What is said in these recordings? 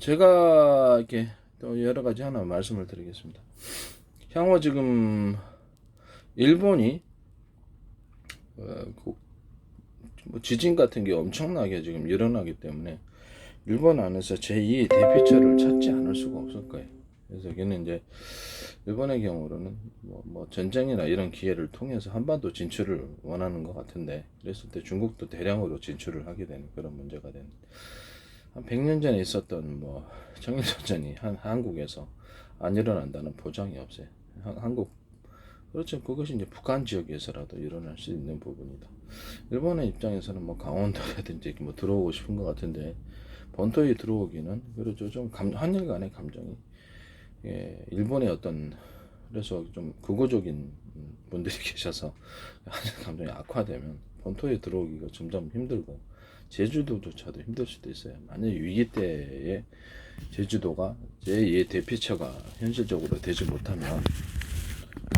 제가 이렇게 또 여러 가지 하나 말씀을 드리겠습니다. 향후 지금 일본이 뭐 지진 같은 게 엄청나게 지금 일어나기 때문에 일본 안에서 제2의 대피처를 찾지 않을 수가 없을 거예요. 그래서 여기는 이제 일본의 경우로는 뭐 전쟁이나 이런 기회를 통해서 한반도 진출을 원하는 것 같은데, 그랬을 때 중국도 대량으로 진출을 하게 되는 그런 문제가 되는, 한 100년 전에 있었던 뭐 청일전쟁이 한국에서 안 일어난다는 보장이 없어요. 한국, 그렇죠. 그것이 이제 북한 지역에서라도 일어날 수 있는 부분이다. 일본의 입장에서는 뭐 강원도라든지 뭐 들어오고 싶은 것 같은데, 본토에 들어오기는, 그렇죠. 좀 한일 간의 감정이, 예, 일본의 어떤, 그래서 좀 극우적인 분들이 계셔서 한일 감정이 악화되면 본토에 들어오기가 점점 힘들고, 제주도조차도 힘들 수도 있어요. 만약 위기 때에 제주도가 제2의 대피처가 현실적으로 되지 못하면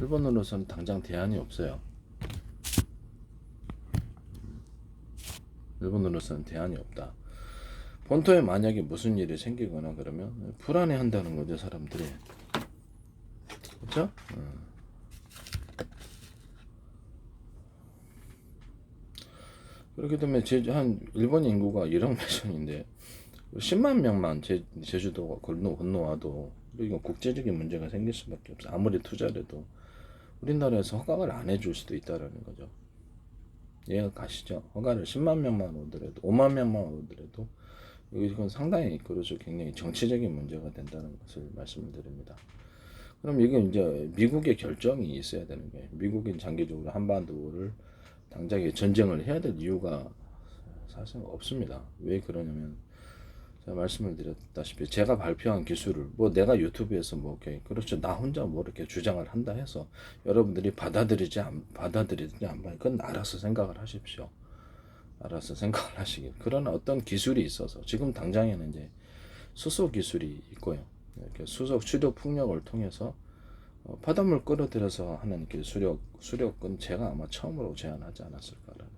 일본으로서는 당장 대안이 없어요. 일본으로서는 대안이 없다. 본토에 만약에 무슨 일이 생기거나 그러면 불안해한다는 거죠, 사람들이. 그렇죠? 그렇게 되면 한 일본 인구가 1억 몇천인데 10만 명만 제주도가 건너와도 이건 국제적인 문제가 생길 수밖에 없어. 아무리 투자를 해도 우리나라에서 허가를 안 해줄 수도 있다라는 거죠. 이해가 가시죠? 허가를 10만 명만 오더라도, 5만 명만 오더라도 이건 상당히, 그렇죠, 굉장히 정치적인 문제가 된다는 것을 말씀을 드립니다. 그럼 이게 이제 미국의 결정이 있어야 되는 거예요. 미국은 장기적으로 한반도를 당장에 전쟁을 해야 될 이유가 사실 없습니다. 왜 그러냐면, 제가 말씀을 드렸다시피 제가 발표한 기술을 뭐 내가 유튜브에서 뭐 이렇게, 그렇죠, 나 혼자 뭐 이렇게 주장을 한다 해서 여러분들이 받아들이지 안 받아들이지 안 받, 그건 알아서 생각을 하십시오. 알아서 생각을 하시길. 그런 어떤 기술이 있어서 지금 당장에는 이제 수소 기술이 있고요. 이렇게 수력 풍력을 통해서 바닷물 끌어들여서 하는 그 수력은 제가 아마 처음으로 제안하지 않았을까라는,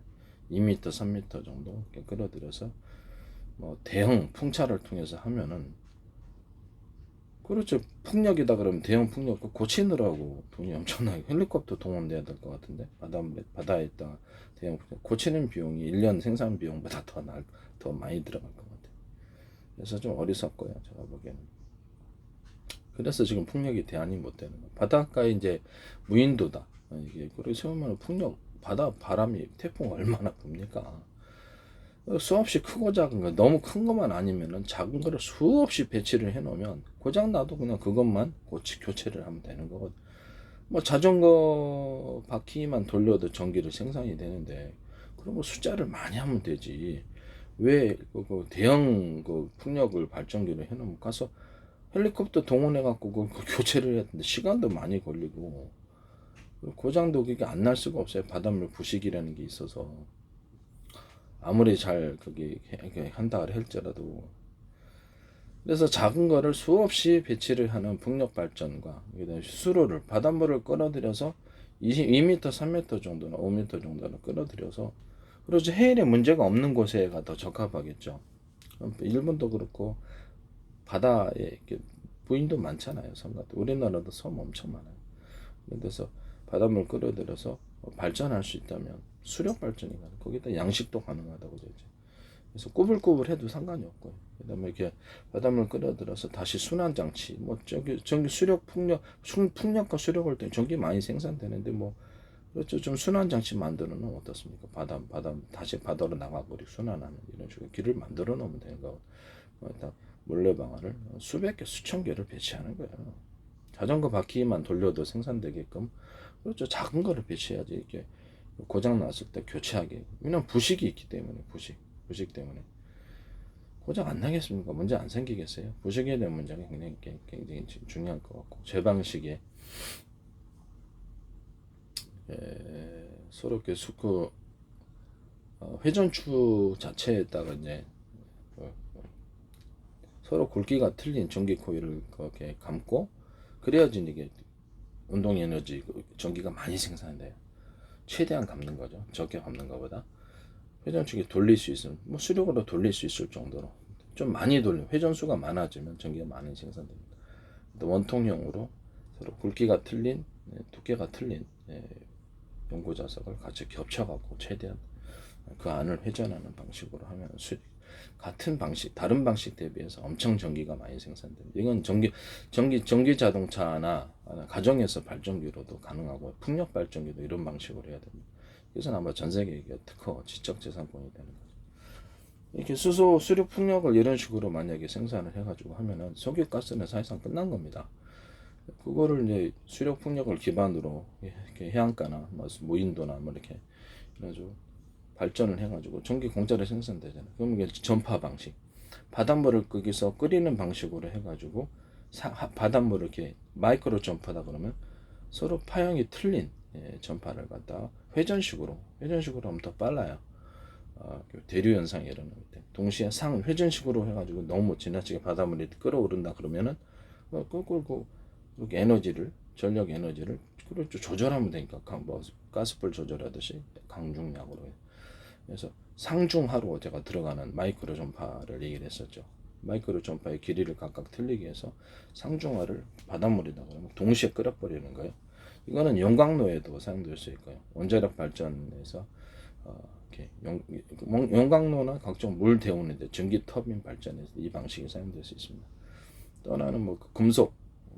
2m, 3m 정도 이렇게 끌어들여서 뭐 대형 풍차를 통해서 하면은, 그렇죠. 풍력이다 그러면 대형 풍력 고치느라고 돈이 엄청나게, 헬리콥터 동원돼야 될 것 같은데, 바다에 있다 대형 풍력 고치는 비용이 1년 생산 비용보다 더 많이 들어갈 것 같아요. 그래서 좀 어리석고요, 제가 보기에는. 그래서 지금 풍력이 대안이 못 되는 거예요. 바닷가에 이제 무인도다, 이게 그렇게 세우면 풍력, 바다 바람이, 태풍 얼마나 붑니까? 수없이 크고 작은 거, 너무 큰 것만 아니면은 작은 거를 수없이 배치를 해 놓으면 고장 나도 그냥 그것만 교체를 하면 되는 거거든. 뭐 자전거 바퀴만 돌려도 전기를 생산이 되는데, 그런 거 숫자를 많이 하면 되지. 왜 대형 그 풍력을 발전기를 해 놓으면 가서 헬리콥터 동원해 갖고 그 교체를 해야 되는데 시간도 많이 걸리고, 고장도 그게 안 날 수가 없어요. 바닷물 부식이라는 게 있어서. 아무리 잘 그게 한다 할지라도. 그래서 작은 거를 수없이 배치를 하는 풍력 발전과 수로를, 바닷물을 끌어들여서 2m, 3m 정도나 5m 정도는 끌어들여서, 그렇죠, 해일에 문제가 없는 곳에가 더 적합하겠죠. 일본도 그렇고 바다에 부인도 많잖아요. 섬 같은, 우리나라도 섬 엄청 많아요. 그래서 바닷물 끌어들여서 발전할 수 있다면 수력 발전이 가능, 거기다 양식도 가능하다고 되죠. 그래서 꾸불꾸불해도 상관이 없고요. 그다음에 이렇게 바닷물 끌어들여서 다시 순환 장치, 뭐 전기 수력 풍력과 수력을 때 전기 많이 생산되는데, 뭐 그렇죠, 좀 순환 장치 만들어 놓으면 어떻습니까? 바다 다시 바다로 나가버리고 순환하는 이런 식으로 길을 만들어 놓으면 되는 거. 다 몰래 방아를 수백 개, 수천 개를 배치하는 거예요. 자전거 바퀴만 돌려도 생산되게끔. 그렇죠, 작은 거를 배치해야지 이렇게 고장 났을 때 교체하게. 왜냐면 부식이 있기 때문에, 부식 때문에 고장 안 나겠습니까? 문제 안 생기겠어요? 부식에 대한 문제가 굉장히 중요할 것 같고, 제 방식에 서로 이렇게 회전축 자체에다가 이제 서로 굵기가 틀린 전기 코일을 그렇게 감고, 그래야지 이게 운동 에너지 전기가 많이 생산돼요. 최대한 감는 거죠. 적게 감는 것보다 회전축이 돌릴 수 있으면 뭐 수력으로 돌릴 수 있을 정도로 좀 많이 돌려 회전수가 많아지면 전기가 많이 생산됩니다. 원통형으로 서로 굵기가 틀린 두께가 틀린 연고 자석을 같이 겹쳐갖고 최대한 그 안을 회전하는 방식으로 하면 같은 방식 다른 방식 대비해서 엄청 전기가 많이 생산됩니다. 이건 전기 자동차나 가정에서 발전기로도 가능하고 풍력 발전기도 이런 방식으로 해야 됩니다. 그래서 아마 전 세계 특허 지적재산권이 되는 거죠. 이렇게 수력 풍력을 이런 식으로 만약에 생산을 해가지고 하면은 석유가스는 사실상 끝난 겁니다. 그거를 이제 수력 풍력을 기반으로 이렇게 해안가나 뭐 무인도나 뭐 이렇게 해가지고 발전을 해가지고 전기 공짜로 생산되잖아요. 그럼 이게 전파 방식, 바닷물을 거기서 끓이는 방식으로 해가지고 바닷물을 이렇게 마이크로 전파다 그러면 서로 파형이 틀린 전파를 갖다가 회전식으로 하면 더 빨라요. 대류 현상이 일어나기 때문에 동시에 회전식으로 해가지고 너무 지나치게 바닷물이 끓어오른다 그러면은 끓고 이렇게 전력 에너지를 조절하면 되니까 뭐 가스불 조절하듯이 강중약으로 해요. 그래서 상중하로 제가 들어가는 마이크로 전파를 얘기를 했었죠. 마이크로 전파의 길이를 각각 틀리게 해서 상중하를 바닷물이다 그러면 동시에 끓여버리는 거예요. 이거는 용광로에도 사용될 수 있고요. 원자력 발전에서 이렇게 용광로나 각종 물 데우는데 전기 터빈 발전에서 이 방식이 사용될 수 있습니다. 또 하나는 뭐 금속,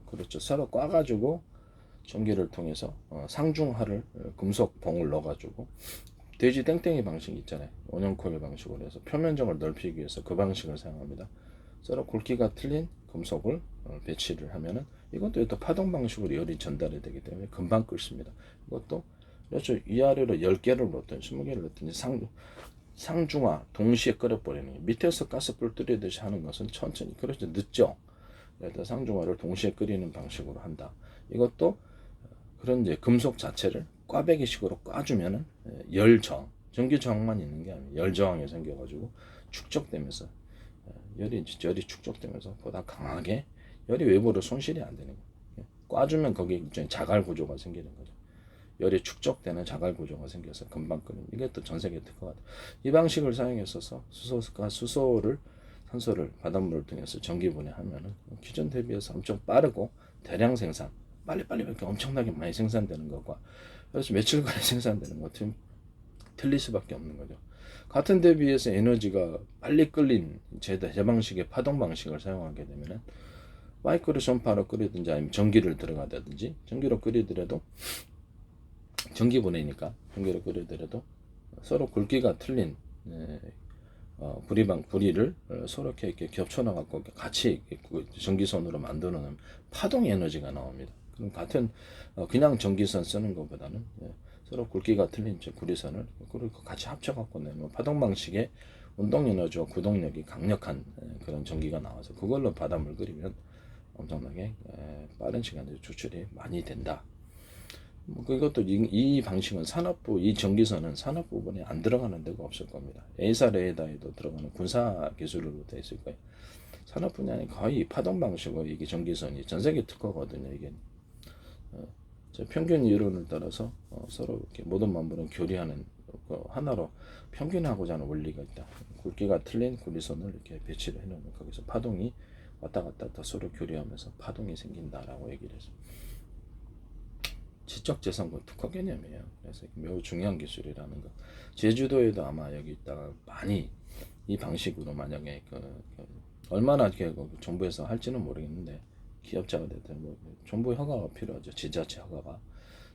그렇죠. 서로 꽈가지고 전기를 통해서 상중하를 금속 봉을 넣어가지고 돼지 땡땡이 방식 있잖아요. 원형코일 방식으로 해서 표면적을 넓히기 위해서 그 방식을 사용합니다. 서로 굵기가 틀린 금속을 배치를 하면은 이것도 또 파동 방식으로 열이 전달이 되기 때문에 금방 끓습니다. 이것도 그렇죠. 위아래로 10개를 넣든 20개를 넣든 상중하 동시에 끓여버리는 거예요. 밑에서 가스불 끓이듯이 하는 것은 천천히, 그렇죠. 늦죠. 그래서 상중하를 동시에 끓이는 방식으로 한다. 이것도 그런 이제 금속 자체를 꽈배기식으로 꽈주면은 열저항, 전기 저항만 있는 게 아니에요. 열저항이 생겨가지고 축적되면서 열이 축적되면서 보다 강하게 열이 외부로 손실이 안 되는 거예요. 꽈주면 거기 일종의 자갈 구조가 생기는 거죠. 열이 축적되는 자갈 구조가 생겨서 금방 끓는, 이게 또 전 세계 특허가 돼. 이 방식을 사용했어서 산소를 바닷물을 통해서 전기 분해하면은 기존 대비해서 엄청 빠르고 대량 생산, 빨리빨리 이렇게 엄청나게 많이 생산되는 것과 그래서 며칠간에 생산되는 것 틀릴 수밖에 없는 거죠. 같은 대비해서 에너지가 빨리 끓린 제 방식의 파동 방식을 사용하게 되면은 마이크로 전파로 끓이든지 아니면 전기를 들어가든지 전기로 끓이더라도 전기 분해니까 전기로 끓이더라도 서로 굵기가 틀린 부리를 서로 이렇게 겹쳐놔갖고 같이 전기선으로 만들어놓으면 파동 에너지가 나옵니다. 그럼 같은 그냥 전기선 쓰는 것보다는 서로 굵기가 틀린 구리선을 같이 합쳐갖고 내면 파동 방식의 운동 에너지와 구동력이 강력한 그런 전기가 나와서 그걸로 바닷물 끓이면 엄청나게 빠른 시간에 추출이 많이 된다. 그것도 이 방식은 이 전기선은 산업 부분에 안 들어가는 데가 없을 겁니다. A사 레이더에도 들어가는 군사 기술로 되어 있을 거예요. 산업 분야는 거의 파동 방식으로 이게 전기선이 전 세계 특허거든요. 이게 평균 이론을 따라서 서로 이렇게 모든 만물은 교리하는 하나로 평균하고자 하는 원리가 있다. 굵기가 틀린 구리선을 이렇게 배치를 해놓으면 거기서 파동이 왔다 갔다 서로 교리하면서 파동이 생긴다라고 얘기를 했어요. 지적재산권 특허 개념이에요. 그래서 매우 중요한 기술이라는 거. 제주도에도 아마 여기 있다가 많이 이 방식으로 만약에 얼마나 이렇게 정부에서 할지는 모르겠는데 기업자가 됐든 뭐 정부의 허가가 필요하죠.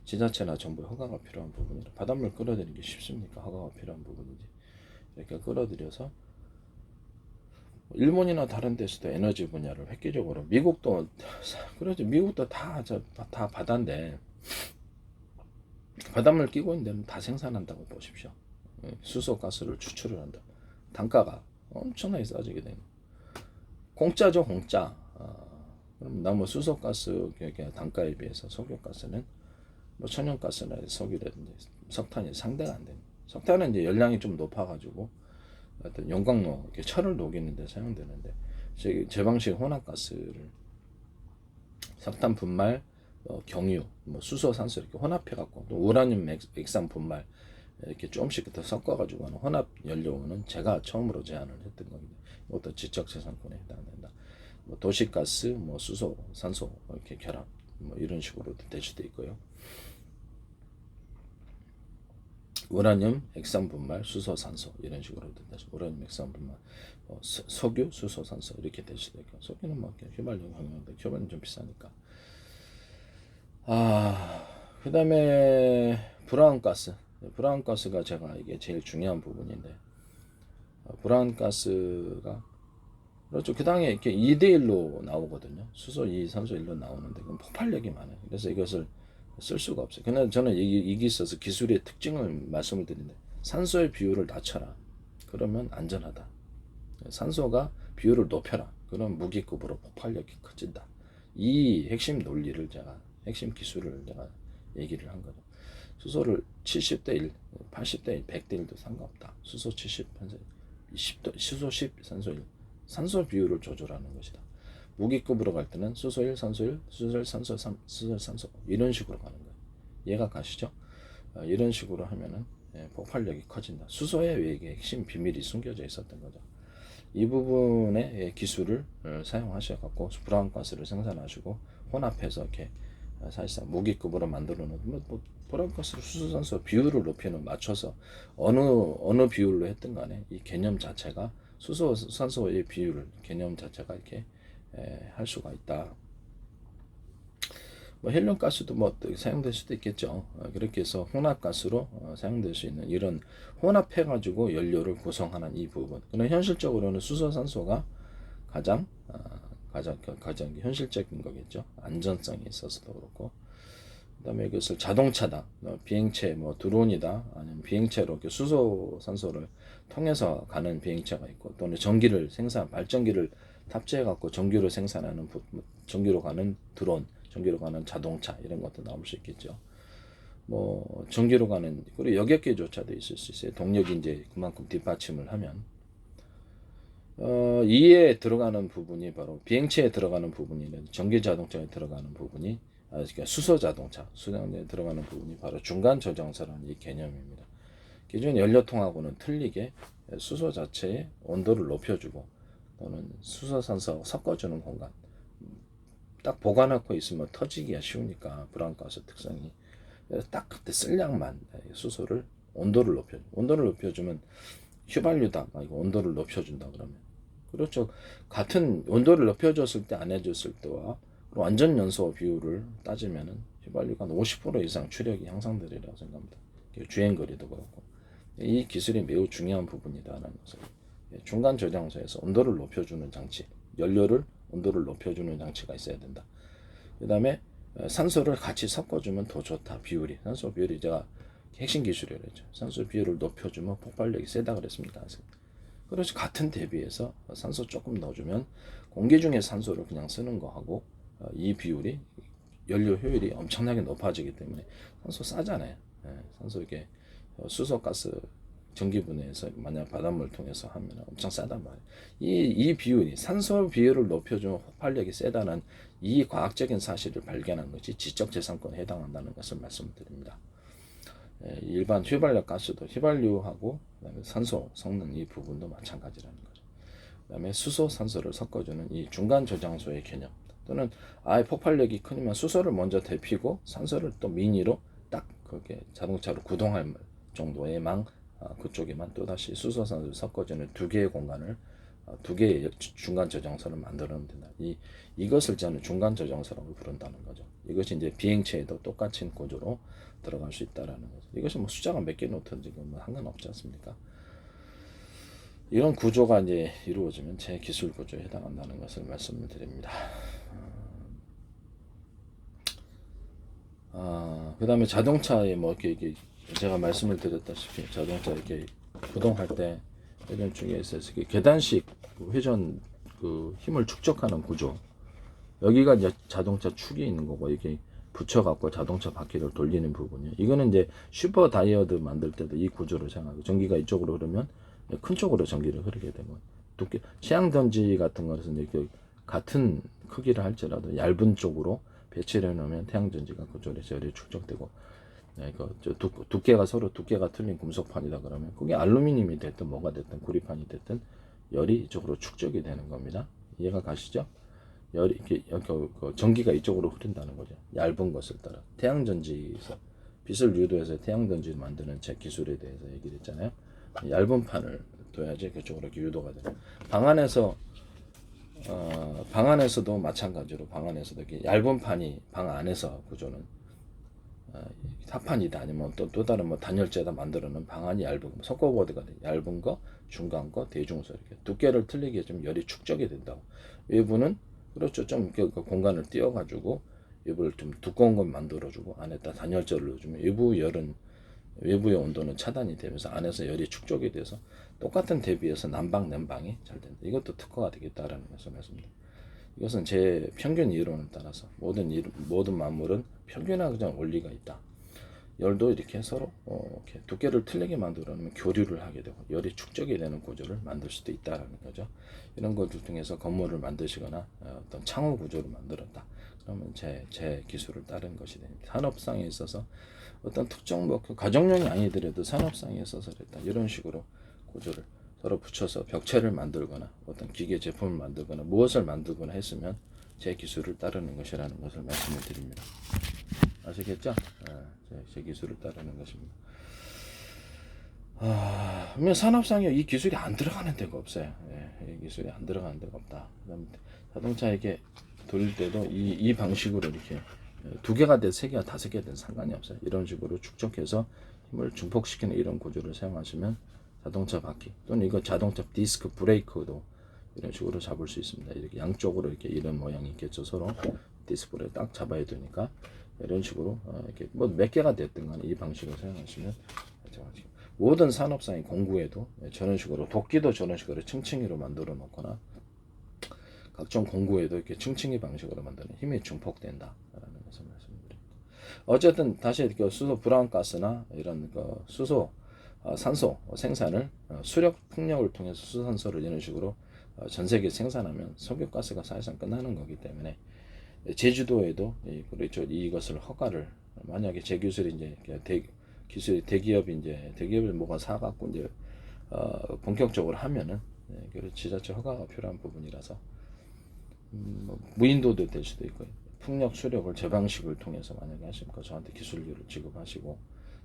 지자체나 정부의 허가가 필요한 부분이라 바닷물 끌어들이는 게 쉽습니까? 허가가 필요한 부분이지. 이렇게 끌어들여서 일본이나 다른 데서도 에너지 분야를 획기적으로 미국도 다 바다인데 바닷물 끼고 있는 데는 다 생산한다고 보십시오. 수소 가스를 추출을 한다. 단가가 엄청나게 싸지게 되는. 공짜죠, 공짜. 그럼 나뭐 수소 가스 단가에 비해서 석유 가스는 뭐 천연 가스나 석유라든지 석탄이 상대가 안 됩니다. 석탄은 이제 열량이 좀 높아가지고 어떤 용광로 이렇게 철을 녹이는데 사용되는데 제 방식 혼합가스를 석탄 분말, 경유, 뭐 수소, 산소 이렇게 혼합해 갖고 또 우라늄 액상 분말 이렇게 조금씩 더 섞어가지고 하는 혼합 연료는 제가 처음으로 제안을 했던 겁니다. 이것도 지적재산권에 해당된다. 뭐 도시가스, 뭐 수소, 산소 이렇게 결합, 뭐 이런 식으로도 될 수도 있고요. 우라늄, 액상분말, 수소, 산소 이런 식으로도 되죠. 우라늄, 액상분말, 석유, 수소, 산소 이렇게 될 수도 있고, 석유는 뭐 휘발유 경영인데 휘발유는 좀 비싸니까. 그다음에 브라운가스. 브라운가스가 제가 이게 제일 중요한 부분인데, 브라운가스가 그렇죠. 그 당에 이렇게 2대1로 나오거든요. 수소 2, 산소 1로 나오는데 그건 폭발력이 많아요. 그래서 이것을 쓸 수가 없어요. 그러나 저는 이게 있어서 기술의 특징을 말씀을 드리는데, 산소의 비율을 낮춰라. 그러면 안전하다. 산소가 비율을 높여라. 그럼 무기급으로 폭발력이 커진다. 이 핵심 논리를 제가, 핵심 기술을 제가 얘기를 한 거죠. 수소를 70대 1, 80대 1, 100대 1도 상관없다. 수소 70, 20도, 수소 10, 산소 1. 산소 비율을 조절하는 것이다. 무기급으로 갈 때는 수소 1, 산소 1, 수소 1, 산소 3, 수소 1, 산소 이런 식으로 가는 거예요. 이해가 가시죠? 이런 식으로 하면은 폭발력이 커진다. 수소에 왜 이게 핵심 비밀이 숨겨져 있었던 거죠. 이 부분의 기술을 사용하셔갖고 브라운가스를 생산하시고 혼합해서 이렇게 사실상 무기급으로 만들어 놓으면 브라운가스로 수소산소 비율을 높이는 맞춰서 어느 비율로 했든 간에 이 개념 자체가 수소 산소의 비율 개념 자체가 이렇게 할 수가 있다. 뭐 헬륨 가스도 뭐 사용될 수도 있겠죠. 그렇게 해서 혼합가스로 사용될 수 있는 이런 혼합해 가지고 연료를 구성하는 이 부분. 그러나 현실적으로는 수소 산소가 가장 현실적인 거겠죠. 안전성에 있어서도 그렇고. 그다음에 이것을 자동차다, 비행체, 뭐 드론이다, 아니면 비행체로 수소 산소를 통해서 가는 비행체가 있고, 또는 전기를 발전기를 탑재해 갖고 전기로 생산하는 전기로 가는 드론, 전기로 가는 자동차 이런 것도 나올 수 있겠죠. 뭐 전기로 가는 그리고 여객기조차도 있을 수 있어요. 동력이 이제 그만큼 뒷받침을 하면. 이에 들어가는 부분이 바로 비행체에 들어가는 부분이나 전기 자동차에 들어가는 부분이 그러니까 수소 자동차, 수량에 들어가는 부분이 바로 중간 저장소라는 이 개념입니다. 기존 연료통하고는 틀리게 수소 자체의 온도를 높여주고 또는 수소산소 섞어주는 공간, 딱 보관하고 있으면 터지기가 쉬우니까 브라운가스 특성이 딱 그때 쓸 양만 수소를 온도를 높여주면 휘발유다 이거 온도를 높여준다 그러면 그렇죠. 같은 온도를 높여줬을 때 안 해줬을 때와 완전 연소 비율을 따지면은 휘발유가 50% 이상 추력이 향상되리라고 생각합니다. 주행거리도 그렇고 이 기술이 매우 중요한 부분이다라는 것을 중간 저장소에서 온도를 높여주는 장치, 연료를 온도를 높여주는 장치가 있어야 된다. 그 다음에 산소를 같이 섞어주면 더 좋다. 비율이 산소 비율이 제가 핵심 기술이라고 했죠. 산소 비율을 높여주면 폭발력이 세다 그랬습니다. 그래서 같은 대비해서 산소 조금 넣어주면 공기 중에 산소를 그냥 쓰는 거하고 이 비율이 연료 효율이 엄청나게 높아지기 때문에 산소 싸잖아요. 산소 이게 수소가스 전기분해해서 만약 바닷물 통해서 하면 엄청 싸단 말이에요. 이 비율이 산소 비율을 높여주면 폭발력이 세다는 이 과학적인 사실을 발견한 것이 지적재산권에 해당한다는 것을 말씀드립니다. 일반 휘발유 가스도 휘발유하고 그다음에 산소 섞는 이 부분도 마찬가지라는 거죠. 그다음에 수소 산소를 섞어주는 이 중간 저장소의 개념 또는 아예 폭발력이 크니까 수소를 먼저 데피고 산소를 또 미니로 딱 그렇게 자동차로 구동할 정도에만 그쪽에만 또 다시 수소 산소를 섞어주는 두 개의 공간을 두 개의 중간 저장소를 만들어내면 된다. 이것을 저는 중간 저장소라고 부른다는 거죠. 이것이 이제 비행체에도 똑같은 구조로 들어갈 수 있다라는 거죠. 이것이 뭐 숫자가 몇 개 놓든 지금 뭐 상관없지 않습니까? 이런 구조가 이제 이루어지면 제 기술 구조에 해당한다는 것을 말씀을 드립니다. 그 다음에 자동차에 뭐 이렇게 제가 말씀을 드렸다시피 자동차 이렇게 구동할 때 회전 축에 있어서 계단식 회전 그 힘을 축적하는 구조. 여기가 이제 자동차 축이 있는 거고 이게 붙여갖고 자동차 바퀴를 돌리는 부분이에요. 이거는 이제 슈퍼 다이어드 만들 때도 이 구조를 사용하고 전기가 이쪽으로 흐르면 큰 쪽으로 전기를 흐르게 되고 두께 태양전지 같은 것은 이렇게 같은 크기를 할지라도 얇은 쪽으로 배치를 해놓으면 태양전지가 그쪽에 열이 축적되고 네, 두께가 서로 두께가 틀린 금속판이다 그러면 그게 알루미늄이 됐든 뭐가 됐든 구리판이 됐든 열이 이쪽으로 축적이 되는 겁니다. 이해가 가시죠? 열이 이렇게 전기가 이쪽으로 흐른다는 거죠. 얇은 것을 따라 태양전지에서 빛을 유도해서 태양전지를 만드는 제 기술에 대해서 얘기를 했잖아요. 얇은 판을 둬야지 그쪽으로 이렇게 유도가 돼요. 방 안에서도 마찬가지로 방 안에서도 이렇게 얇은 판이 방 안에서 구조는 타판이다 아니면 또 다른 뭐 단열재다 만들어놓은 방안이 얇은 거, 석고보드가 얇은 거, 중간 거, 대중서 이렇게 두께를 틀리게 좀 열이 축적이 된다고. 외부는 그렇죠. 좀 그 공간을 띄워가지고 외부를 좀 두꺼운 걸 만들어주고 안에다 단열재를 넣어주면 외부의 온도는 차단이 되면서 안에서 열이 축적이 돼서 똑같은 대비해서 난방 냉방이 잘 된다. 이것도 특허가 되겠다라는 것을 말씀드립니다. 이것은 제 평균 이론을 따라서 모든 만물은 평균화적 원리가 있다. 열도 이렇게 서로 이렇게 두께를 틀리게 만들어 놓으면 교류를 하게 되고 열이 축적이 되는 구조를 만들 수도 있다라는 거죠. 이런 것들 중에서 건물을 만드시거나 어떤 창호 구조를 만들었다. 그러면 제 기술을 따른 것이 됩니다. 산업상에 있어서 어떤 특정 가정용이 아니더라도 산업상에 있어서 그랬다. 이런 식으로 구조를 서로 붙여서 벽체를 만들거나 어떤 기계 제품을 만들거나 무엇을 만들거나 했으면 제 기술을 따르는 것이라는 것을 말씀을 드립니다. 아시겠죠? 제 기술을 따르는 것입니다. 산업상에 이 기술이 안 들어가는 데가 없어요. 이 기술이 안 들어가는 데가 없다. 그다음에 자동차 이렇게 돌릴 때도 이 방식으로 이렇게 두 개가 돼, 세 개가 다섯 개가 된 상관이 없어요. 이런 식으로 축적해서 힘을 증폭시키는 이런 구조를 사용하시면 자동차 바퀴 또는 이거 자동차 디스크 브레이크도 이런 식으로 잡을 수 있습니다. 이렇게 양쪽으로 이렇게 이런 모양이 있겠죠. 서로 디스크를 딱 잡아야 되니까 이런 식으로 이렇게 뭐 몇 개가 됐든 간에 이 방식을 사용하시면 모든 산업상의 공구에도 저런 식으로 도끼도 저런 식으로 층층이로 만들어 놓거나 각종 공구에도 이렇게 층층이 방식으로 만드는 힘이 증폭된다라는 것을 말씀드립니다. 어쨌든 다시 수소 브라운가스나 이런 수소 산소 생산을 수력 풍력을 통해서 수산소를 이런 식으로 전 세계 생산하면 석유가스가 사실상 끝나는 거기 때문에 제주도에도 그렇죠. 이것을 허가를 만약에 제 기술이 이제 기술이 대기업이 뭐가 사갖고 이제 본격적으로 하면은 지자체 허가가 필요한 부분이라서 무인도도 될 수도 있고요. 풍력 수력을 제 방식을 통해서 만약에 하시니까 저한테 기술료를 지급하시고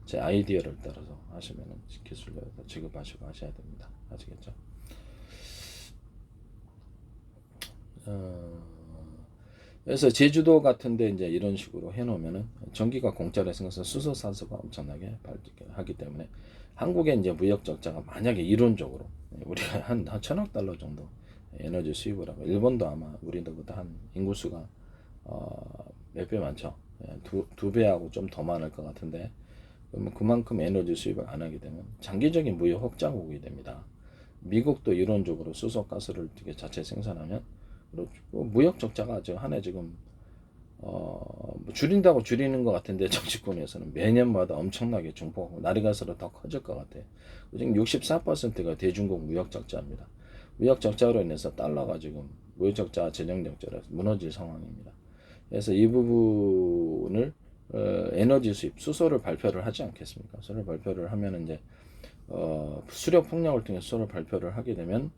제 아이디어를 따라서 하시면은 기술료를 지급하시고 하셔야 됩니다. 아시겠죠? 그래서 제주도 같은데 이제 이런 식으로 해놓으면은 전기가 공짜로 생겨서 수소 산소가 엄청나게 하기 때문에 한국의 이제 무역 적자가 만약에 이론적으로 우리가 한 1,000억 달러 정도 에너지 수입을 하고 일본도 아마 우리보다 한 인구수가 몇 배 많죠. 두 배하고 좀 더 많을 것 같은데 그러면 그만큼 에너지 수입을 안 하게 되면 장기적인 무역 흑자국이 됩니다. 미국도 이론적으로 수소 가스를 자체 생산하면 무역 적자가 한 해 지금 줄인다고 줄이는 것 같은데 정치권에서는 매년마다 엄청나게 증폭하고 날이 갈수록 더 커질 것 같아요. 지금 64%가 대중국 무역 적자입니다. 무역 적자로 인해서 달러가 지금 무역 적자, 재정 적자라서 무너질 상황입니다. 그래서 이 부분을 에너지 수입, 수소를 발표를 하지 않겠습니까? 수소를 발표를 하면 이제 수력 폭력을 통해 수소를 발표를 하게 되면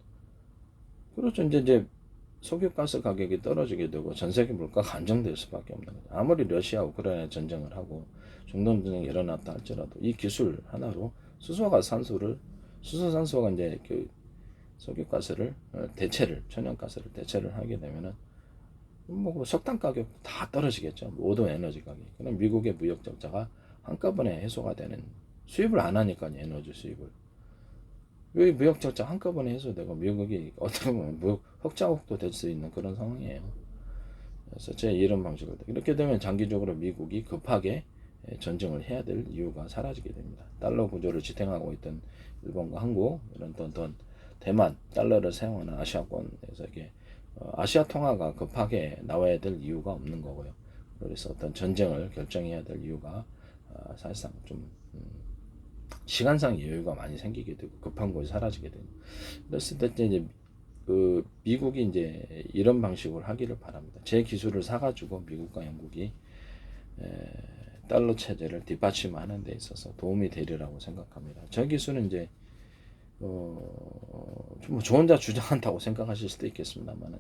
그렇죠. 이제 석유가스 가격이 떨어지게 되고 전 세계 물가가 안정될 수밖에 없는 거죠. 아무리 러시아 우크라이나 전쟁을 하고 중동 전쟁이 일어났다 할지라도 이 기술 하나로 수소산소가 이제 석유가스를 천연가스를 대체를 하게 되면은 뭐 석탄 가격 다 떨어지겠죠. 모든 에너지 가격. 그럼 미국의 무역 적자가 한꺼번에 해소가 되는 수입을 안 하니까요. 에너지 수입을. 왜 무역 적자 한꺼번에 해소되고 미국이 어떻게 보면 무역 흑자국도 될 수 있는 그런 상황이에요. 그래서 제 이런 방식으로 이렇게 되면 장기적으로 미국이 급하게 전쟁을 해야 될 이유가 사라지게 됩니다. 달러 구조를 지탱하고 있던 일본과 한국 이런 돈 대만 달러를 사용하는 아시아권에서 이게 아시아 통화가 급하게 나와야 될 이유가 없는 거고요. 그래서 어떤 전쟁을 결정해야 될 이유가 사실상 좀 시간상 여유가 많이 생기게 되고 급한 것이 사라지게 되고 그랬을 때 이제 미국이 이제 이런 방식으로 하기를 바랍니다. 제 기술을 사가지고 미국과 영국이 달러 체제를 뒷받침하는 데 있어서 도움이 되리라고 생각합니다. 저 기술은 이제 좀 저 혼자 주장한다고 생각하실 수도 있겠습니다만,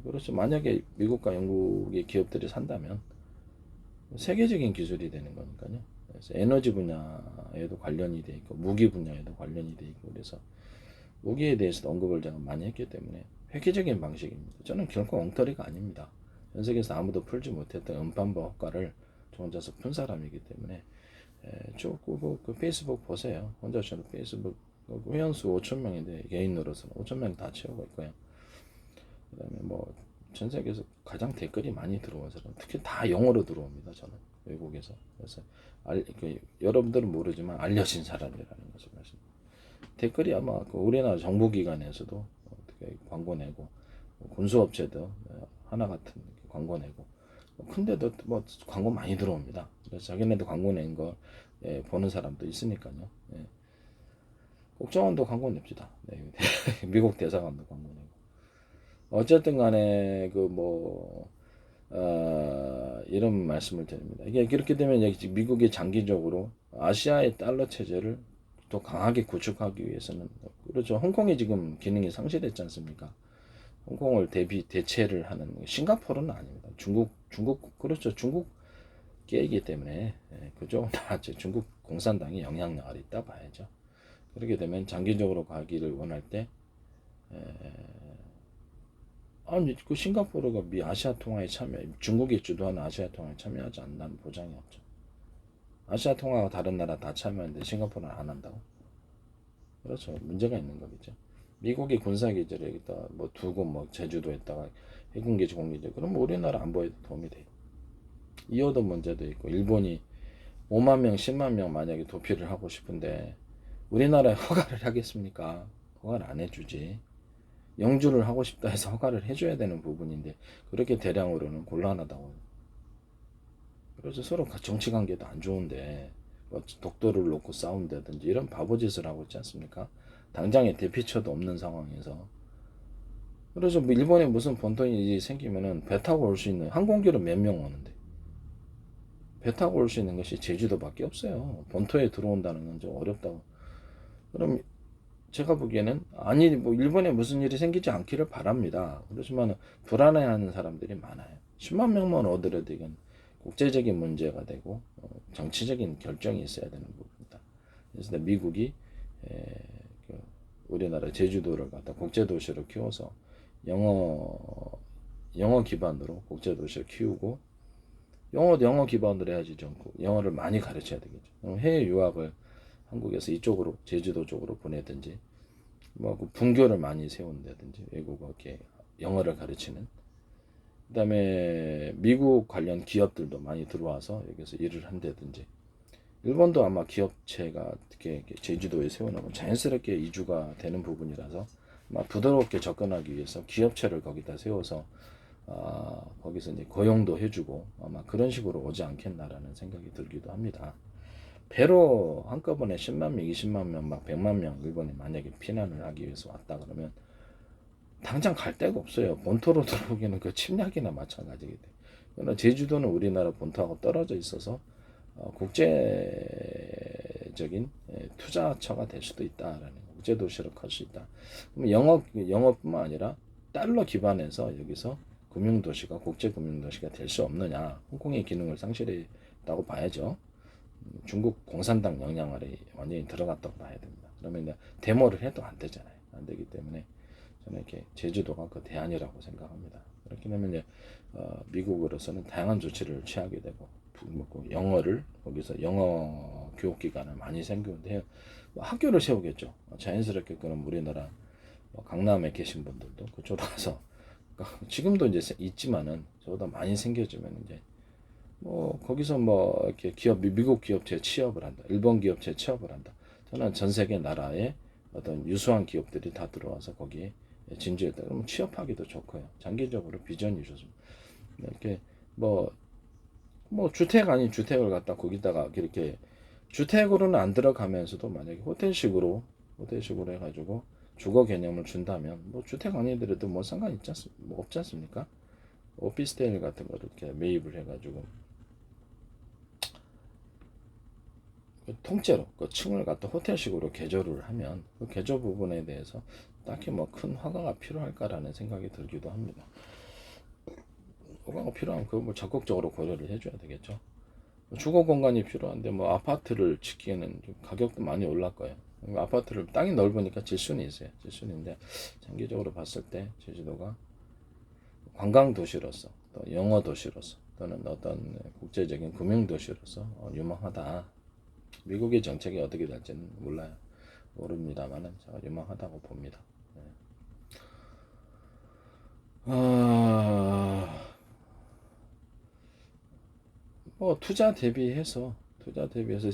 그렇죠. 만약에 미국과 영국의 기업들이 산다면 세계적인 기술이 되는 거니까요. 그래서 에너지 분야에도 관련이 돼 있고 무기 분야에도 관련이 돼 있고 그래서 무기에 대해서도 언급을 제가 많이 했기 때문에 획기적인 방식입니다. 저는 결코 엉터리가 아닙니다. 전 세계에서 아무도 풀지 못했던 음반부 효과를 저 혼자서 푼 사람이기 때문에 그 페이스북 보세요. 혼자 저는 페이스북 회원수 5천 명인데 개인으로서는 5천 명 다 채우고 있고요. 그다음에 뭐 전 세계에서 가장 댓글이 많이 들어온 사람, 특히 다 영어로 들어옵니다. 저는 외국에서. 그래서 여러분들은 모르지만 알려진 사람이라는 것을 말씀. 댓글이 아마 그 우리나라 정부기관에서도 어떻게 광고 내고 군수업체도 하나 같은 광고 내고 근데도 뭐 광고 많이 들어옵니다. 그래서 자기네도 광고 낸 거 보는 사람도 있으니까요. 국정원도 광고 냅시다. 네, 미국 대사관도 광고 내고. 어쨌든 간에 이런 말씀을 드립니다. 이게 그렇게 되면 미국이 장기적으로 아시아의 달러 체제를 더 강하게 구축하기 위해서는 그렇죠. 홍콩이 지금 기능이 상실했지 않습니까? 홍콩을 대체를 하는 싱가포르는 아닙니다. 중국 그렇죠. 중국 깨이기 때문에 그죠. 다 중국 공산당이 영향력이 있다 봐야죠. 그렇게 되면 장기적으로 가기를 원할 때 아니 그 싱가포르가 미 아시아 통화에 참여 중국이 주도하는 아시아 통화에 참여하지 않는다는 보장이 없죠. 아시아 통화가 다른 나라 다 참여하는데 싱가포르는 안 한다고? 그렇죠. 문제가 있는 거겠죠. 미국이 군사기지를 여기다 뭐 두고 뭐 제주도에다가 해군기지 공기지 그럼 우리나라 안보에도 도움이 돼요. 이어도 문제도 있고 일본이 5만 명, 10만 명 만약에 도피를 하고 싶은데 우리나라에 허가를 하겠습니까? 허가를 안 해주지. 영주를 하고 싶다 해서 허가를 해줘야 되는 부분인데 그렇게 대량으로는 곤란하다고. 그래서 서로 정치 관계도 안 좋은데 뭐 독도를 놓고 싸운다든지 이런 바보짓을 하고 있지 않습니까? 당장에 대피처도 없는 상황에서. 그래서 뭐 일본에 무슨 본토이 생기면은 배 타고 올 수 있는 항공기로 몇 명 오는데 배 타고 올 수 있는 것이 제주도밖에 없어요. 본토에 들어온다는 건 좀 어렵다고. 그럼 제가 보기에는 아니 뭐 일본에 무슨 일이 생기지 않기를 바랍니다. 그렇지만 불안해하는 사람들이 많아요. 10만 명만 오더라도 이건 국제적인 문제가 되고 정치적인 결정이 있어야 되는 부분이다. 그래서 미국이 우리나라 제주도를 갖다 국제도시로 키워서 영어 기반으로 국제도시를 키우고 영어 기반으로 해야지 좀 영어를 많이 가르쳐야 되겠죠. 해외 유학을 한국에서 이쪽으로 제주도 쪽으로 보내든지 뭐 분교를 많이 세운다든지 외국어 이렇게 영어를 가르치는 그다음에 미국 관련 기업들도 많이 들어와서 여기서 일을 한다든지 일본도 아마 기업체가 이렇게 제주도에 세워놓으면 자연스럽게 이주가 되는 부분이라서 부드럽게 접근하기 위해서 기업체를 거기다 세워서 거기서 이제 고용도 해주고 아마 그런 식으로 오지 않겠나라는 생각이 들기도 합니다. 배로 한꺼번에 10만 명, 20만 명, 막 100만 명 일본에 만약에 피난을 하기 위해서 왔다 그러면 당장 갈 데가 없어요. 본토로 들어오기는 그 침략이나 마찬가지게 돼. 그러나 제주도는 우리나라 본토하고 떨어져 있어서 국제적인 투자처가 될 수도 있다라는 국제 도시로 클 수 있다. 그럼 영어뿐만 아니라 달러 기반에서 여기서 금융도시가 국제 금융도시가 될 수 없느냐? 홍콩의 기능을 상실했다고 봐야죠. 중국 공산당 영향 아래 완전히 들어갔다고 봐야 됩니다. 그러면 이제 데모를 해도 안 되잖아요. 안 되기 때문에 저는 이렇게 제주도가 그 대안이라고 생각합니다. 그렇게 되면 이제 미국으로서는 다양한 조치를 취하게 되고 영어를 거기서 영어 교육 기관을 많이 생기는데 학교를 세우겠죠. 자연스럽게 그런 우리나라 강남에 계신 분들도 그쪽으로 가서 지금도 이제 있지만은 저보다 많이 생겨지면 이제 뭐 거기서 뭐 이렇게 미국 기업체 취업을 한다, 일본 기업체 취업을 한다. 저는 전 세계 나라의 어떤 유수한 기업들이 다 들어와서 거기에 진주했다. 그러면 취업하기도 좋고요. 장기적으로 비전이 좋습니다. 이렇게 뭐 주택 아닌 주택을 갖다 거기다가 이렇게 주택으로는 안 들어가면서도 만약에 호텔식으로 해가지고 주거 개념을 준다면 뭐 주택 아니더라도 뭐 상관 있지 뭐 없지 않습니까? 오피스텔 같은 거를 이렇게 매입을 해가지고 통째로 그 층을 갖다 호텔식으로 개조를 하면 그 개조 부분에 대해서 딱히 뭐 큰 허가가 필요할까라는 생각이 들기도 합니다. 허가가 필요하면 그걸 뭐 적극적으로 고려를 해줘야 되겠죠. 주거 공간이 필요한데 뭐 아파트를 짓기에는 좀 가격도 많이 올랐 거예요. 아파트를 땅이 넓으니까 질 수는 있어요. 질 수는 있는데 장기적으로 봤을 때 제주도가 관광 도시로서 또 영어 도시로서 또는 어떤 국제적인 금융 도시로서 유망하다. 미국의 정책이 어떻게 될지는 몰라요. 모릅니다만은 제가 유망하다고 봅니다. 네. 뭐 투자 대비해서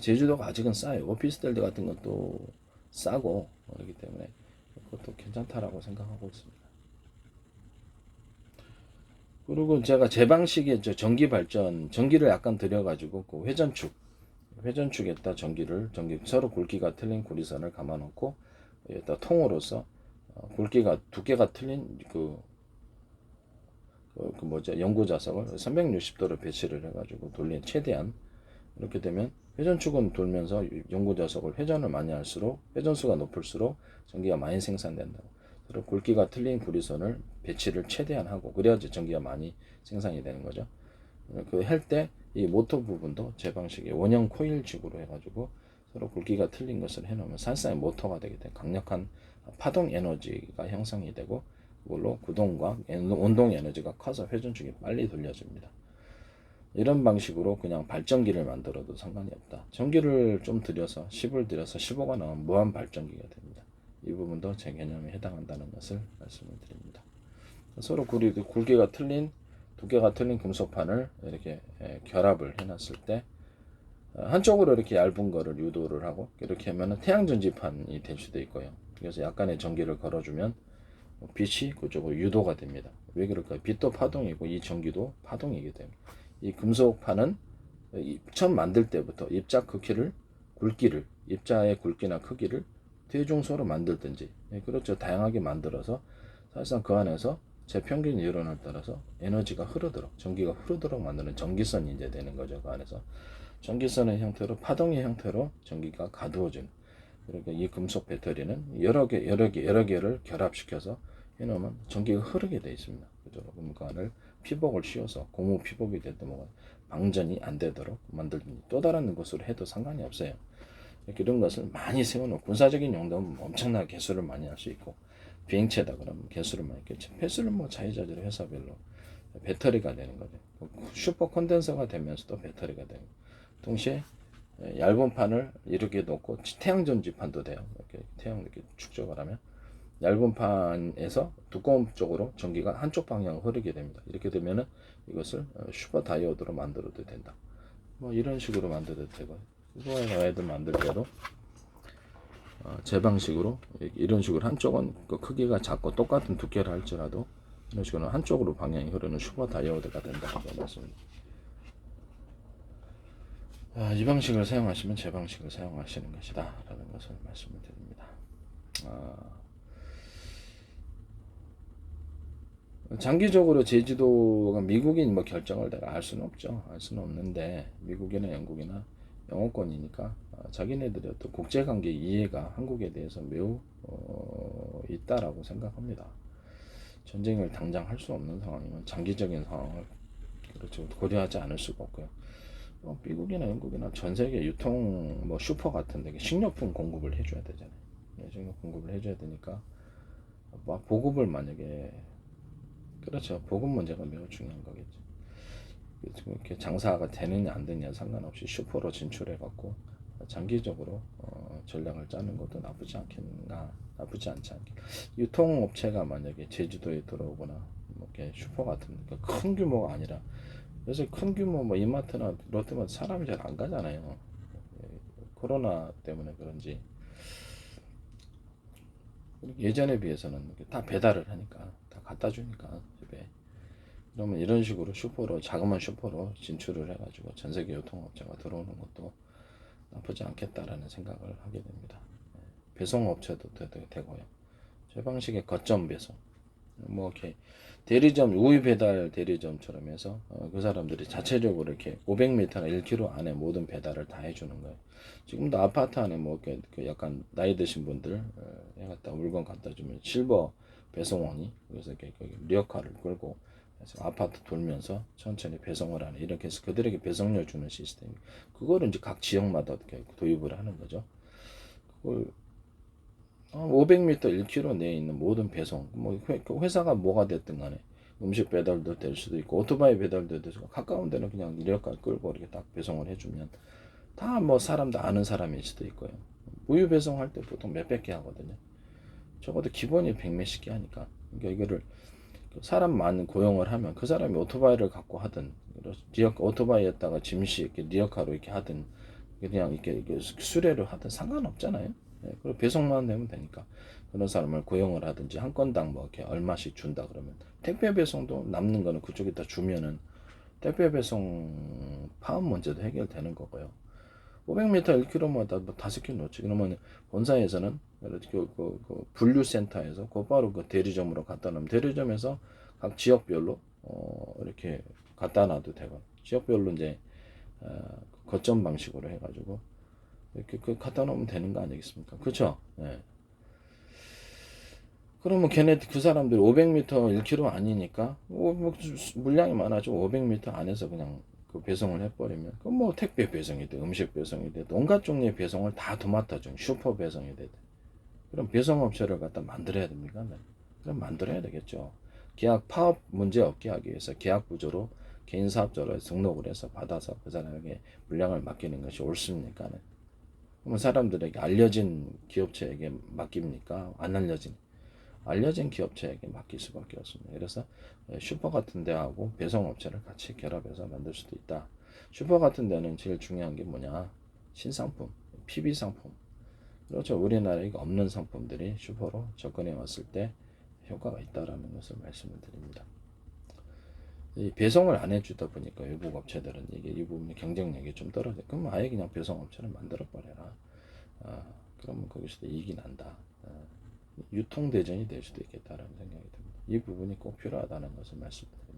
제주도가 아직은 싸요. 오피스텔 같은 것도 싸고 그렇기 때문에 그것도 괜찮다라고 생각하고 있습니다. 그리고 제가 제 방식의 전기 발전, 전기를 약간 들여가지고 그 회전축에다 전기 서로 굵기가 틀린 구리선을 감아놓고 여기다 통으로서 굵기가 두께가 틀린 그 뭐죠 연구 자석을 360도로 배치를 해가지고 돌린 최대한 이렇게 되면 회전축은 돌면서 연구 자석을 회전을 많이 할수록 회전수가 높을수록 전기가 많이 생산된다고. 그리고 굵기가 틀린 구리선을 배치를 최대한 하고 그래야지 전기가 많이 생산이 되는 거죠. 그 할 때 이 모터 부분도 제 방식의 원형 코일식으로 해가지고 서로 굵기가 틀린 것을 해놓으면 산사의 모터가 되기 때문에 강력한 파동 에너지가 형성이 되고 그걸로 구동과 운동 에너지가 커서 회전축이 빨리 돌려집니다. 이런 방식으로 그냥 발전기를 만들어도 상관이 없다. 전기를 좀 들여서 10을 들여서 15가 나오면 무한 발전기가 됩니다. 이 부분도 제 개념에 해당한다는 것을 말씀을 드립니다. 서로 굵기가 틀린 두께가 틀린 금속판을 이렇게 결합을 해놨을 때 한쪽으로 이렇게 얇은 거를 유도를 하고 이렇게 하면 태양전지판이 될 수도 있고요. 그래서 약간의 전기를 걸어주면 빛이 그쪽으로 유도가 됩니다. 왜 그럴까요? 빛도 파동이고 이 전기도 파동이기 때문에 이 금속판은 처음 만들 때부터 입자 굵기를 입자의 굵기나 크기를 대중소로 만들든지 그렇죠. 다양하게 만들어서 사실상 그 안에서 제평균 이론을 따라서 에너지가 흐르도록 전기가 흐르도록 만드는 전기선이 이제 되는 거죠. 그 안에서 전기선의 형태로 파동의 형태로 전기가 가두어지는 그러니까 이 금속 배터리는 여러 개를 결합시켜서 해놓으면 전기가 흐르게 되어 있습니다. 그죠? 그럼 그 안을 피복을 씌워서 고무 피복이 됐든 뭐 방전이 안 되도록 만들든지 또 다른 것으로 해도 상관이 없어요. 이런 것을 많이 세워놓고 군사적인 용도는 엄청나게 개수를 많이 할 수 있고 비행체다 그러면 개수를 많이 했겠죠. 배수는 뭐 자유자재로 회사별로 배터리가 되는 거죠. 슈퍼 콘덴서가 되면서도 배터리가 되고 동시에 얇은 판을 이렇게 놓고 태양전지판도 돼요. 이렇게 태양 이렇게 축적을 하면 얇은 판에서 두꺼운 쪽으로 전기가 한쪽 방향으로 흐르게 됩니다. 이렇게 되면은 이것을 슈퍼 다이오드로 만들어도 된다. 뭐 이런 식으로 만들어도 되고 슈퍼 애들 만들 때도 제 방식으로 이런 식으로 한쪽은 그 크기가 작고 똑같은 두께를 할지라도 이런 식으로 한쪽으로 방향이 흐르는 슈퍼 다이오드가 된다고 말씀드립니다. 이 방식을 사용하시면 제 방식을 사용하시는 것이다 라는 것을 말씀을 드립니다. 장기적으로 제주도가 미국인 뭐 결정을 내가 알 수는 없죠. 알 수는 없는데 미국이나 영국이나 영어권이니까 자기네들의 또 국제관계 이해가 한국에 대해서 매우 있다라고 생각합니다. 전쟁을 당장 할 수 없는 상황이면 장기적인 상황을 그렇죠 고려하지 않을 수가 없고요. 미국이나 영국이나 전 세계 유통 뭐 슈퍼 같은데 식료품 공급을 해줘야 되잖아요. 식료품 공급을 해줘야 되니까 보급을 만약에 그렇죠. 보급 문제가 매우 중요한 거겠죠. 이렇게 장사가 되느냐 안 되느냐 상관없이 슈퍼로 진출해갖고 장기적으로 전략을 짜는 것도 나쁘지 않겠는가, 나쁘지 않지 않겠. 유통업체가 만약에 제주도에 들어오거나 뭐 이렇게 슈퍼 같은 큰 규모가 아니라 요새 큰 규모 뭐 이마트나 롯데마트 사람이 잘 안 가잖아요. 코로나 때문에 그런지 예전에 비해서는 다 배달을 하니까 다 갖다 주니까 집에. 그러면 이런 식으로 슈퍼로 자그마한 슈퍼로 진출을 해가지고 전 세계 유통업체가 들어오는 것도 나쁘지 않겠다라는 생각을 하게 됩니다. 배송업체도 되고요. 제 방식의 거점 배송, 뭐 이렇게 대리점 우유 배달 대리점처럼 해서 그 사람들이 자체적으로 이렇게 500m나 1km 안에 모든 배달을 다 해주는 거예요. 지금도 아파트 안에 뭐 이렇게 그 약간 나이 드신 분들 해갖다 물건 갖다 주면 실버 배송원이 그래서 이렇게 거기 리어카를 끌고 그래서 아파트 돌면서 천천히 배송을 하는 이렇게 해서 그들에게 배송료 주는 시스템. 그거를 이제 각 지역마다 어떻게 도입을 하는 거죠. 그걸 500m, 1km 내에 있는 모든 배송, 뭐 회사가 뭐가 됐든 간에 음식 배달도 될 수도 있고 오토바이 배달도 될 수도 있고 가까운 데는 그냥 리어카 끌고 이렇게 딱 배송을 해주면 다 뭐 사람도 아는 사람일 수도 있고요. 우유 배송할 때 보통 몇백 개 하거든요. 적어도 기본이 백 몇십 개 하니까 그러니까 이거를 사람 많은 고용을 하면 그 사람이 오토바이를 갖고 하든 오토바이에다가 짐시 이렇게 리어카로 이렇게 하든 그냥 이렇게 수레를 하든 상관없잖아요. 네, 그리고 배송만 되면 되니까 그런 사람을 고용을 하든지 한 건당 뭐 이렇게 얼마씩 준다 그러면 택배 배송도 남는 거는 그쪽에다 주면은 택배 배송 파업 문제도 해결되는 거고요. 500m 1km마다 뭐 5개 놓지. 그러면 본사에서는 그 분류센터에서 곧바로 그 대리점으로 갖다 놓으면 대리점에서 각 지역별로 이렇게 갖다 놔도 되고 지역별로 이제 거점 방식으로 해가지고 이렇게 그 갖다 놓으면 되는 거 아니겠습니까? 그렇죠? 예. 그러면 걔네 그 사람들이 500m 1km 아니니까 뭐 물량이 많아져 500m 안에서 그냥 그 배송을 해버리면 그 뭐 택배 배송이 돼 음식 배송이 돼 온갖 종류의 배송을 다 도맡아줘 슈퍼 배송이 돼 그럼 배송업체를 갖다 만들어야 됩니까? 네. 그럼 만들어야 되겠죠. 계약 파업 문제 없게 하기 위해서 계약 구조로 개인 사업자로 등록을 해서 받아서 그 사람에게 물량을 맡기는 것이 옳습니까? 네. 그러면 사람들에게 알려진 기업체에게 맡깁니까? 안 알려진 기업체에게 맡길 수밖에 없습니다. 그래서 슈퍼 같은 데하고 배송업체를 같이 결합해서 만들 수도 있다. 슈퍼 같은 데는 제일 중요한 게 뭐냐? 신상품, PB 상품. 그렇죠. 우리나라에 없는 상품들이 슈퍼로 접근해 왔을 때 효과가 있다라는 것을 말씀을 드립니다. 이 배송을 안 해주다 보니까 외국 업체들은 이게 이 부분의 경쟁력이 좀 떨어져. 그럼 아예 그냥 배송업체를 만들어 버려라. 그러면 거기서도 이익이 난다. 유통대전이 될 수도 있겠다라는 생각이 듭니다. 이 부분이 꼭 필요하다는 것을 말씀드립니다.